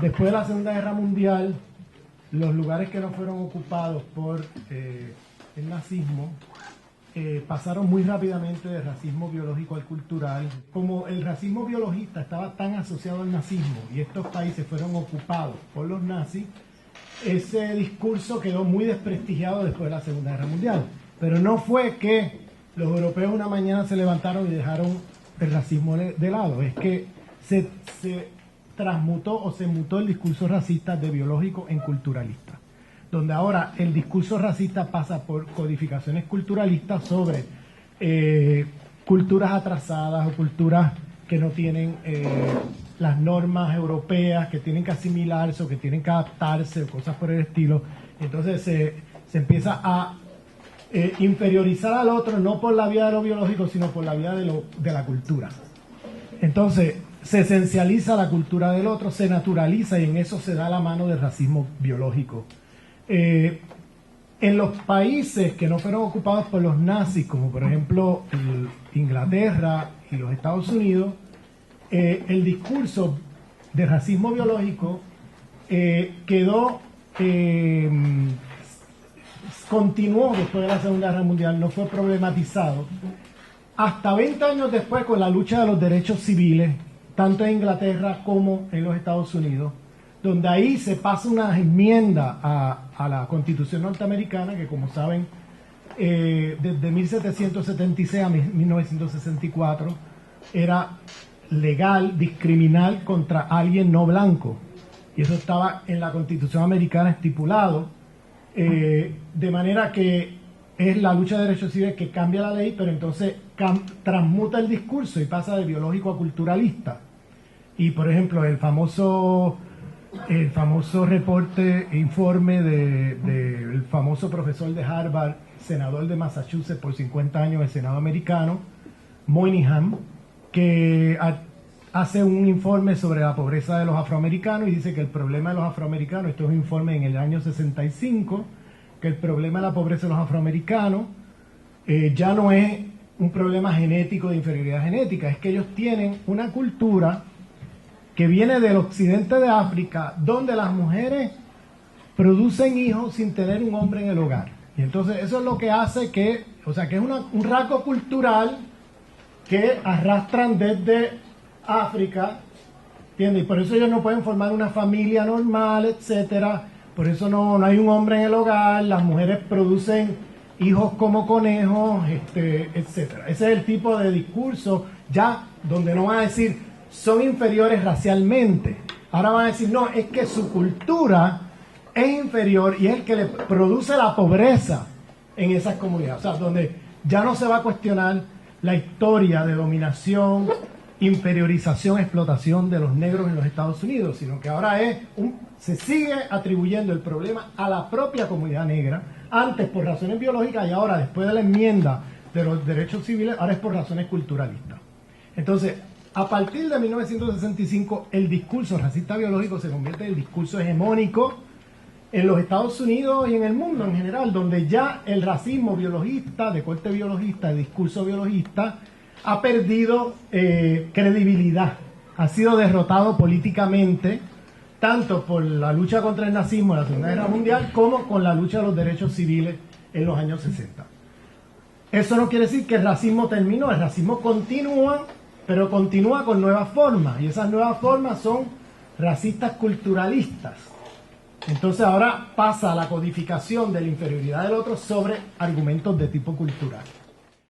Después de la Segunda Guerra Mundial, los lugares que no fueron ocupados por el nazismo pasaron muy rápidamente del racismo biológico al cultural. Como el racismo biologista estaba tan asociado al nazismo y estos países fueron ocupados por los nazis, ese discurso quedó muy desprestigiado después de la Segunda Guerra Mundial. Pero no fue que los europeos una mañana se levantaron y dejaron el racismo de lado, es que se transmutó o se mutó el discurso racista de biológico en culturalista, donde ahora el discurso racista pasa por codificaciones culturalistas sobre culturas atrasadas o culturas que no tienen las normas europeas, que tienen que asimilarse o que tienen que adaptarse o cosas por el estilo. Entonces se empieza a inferiorizar al otro, no por la vía de lo biológico, sino por la vía de la cultura. Entonces se esencializa la cultura del otro, se naturaliza, y en eso se da la mano del racismo biológico. En los países que no fueron ocupados por los nazis, como por ejemplo Inglaterra y los Estados Unidos, el discurso de racismo biológico continuó después de la Segunda Guerra Mundial, no fue problematizado hasta 20 años después, con la lucha de los derechos civiles, tanto en Inglaterra como en los Estados Unidos, donde ahí se pasa una enmienda a la Constitución norteamericana, que como saben, desde 1776 a 1964 era legal discriminar contra alguien no blanco, y eso estaba en la Constitución americana estipulado, de manera que es la lucha de derechos civiles que cambia la ley, pero entonces transmuta el discurso y pasa de biológico a culturalista. Y por ejemplo el famoso informe del famoso profesor de Harvard, senador de Massachusetts por 50 años del Senado americano, Moynihan, que hace un informe sobre la pobreza de los afroamericanos y dice que el problema de los afroamericanos, esto es un informe en el año 65, que el problema de la pobreza de los afroamericanos ya no es un problema genético de inferioridad genética, es que ellos tienen una cultura que viene del occidente de África, donde las mujeres producen hijos sin tener un hombre en el hogar. Y entonces eso es lo que hace que es un rasgo cultural que arrastran desde África, ¿entiendes? Y por eso ellos no pueden formar una familia normal, etcétera. Por eso no hay un hombre en el hogar, las mujeres producen hijos como conejos, etcétera. Ese es el tipo de discurso ya donde no van a decir son inferiores racialmente. Ahora van a decir, no, es que su cultura es inferior y es el que le produce la pobreza en esas comunidades. O sea, donde ya no se va a cuestionar la historia de dominación, inferiorización, explotación de los negros en los Estados Unidos, sino que ahora se sigue atribuyendo el problema a la propia comunidad negra, antes por razones biológicas y ahora, después de la enmienda de los derechos civiles, ahora es por razones culturalistas. Entonces, a partir de 1965, el discurso racista biológico se convierte en el discurso hegemónico en los Estados Unidos y en el mundo en general, donde ya el racismo biologista, de corte biologista, el discurso biologista, ha perdido credibilidad, ha sido derrotado políticamente, tanto por la lucha contra el nazismo en la Segunda Guerra Mundial, como con la lucha de los derechos civiles en los años 60. Eso no quiere decir que el racismo terminó, el racismo continúa, pero continúa con nuevas formas, y esas nuevas formas son racistas culturalistas. Entonces ahora pasa a la codificación de la inferioridad del otro sobre argumentos de tipo cultural.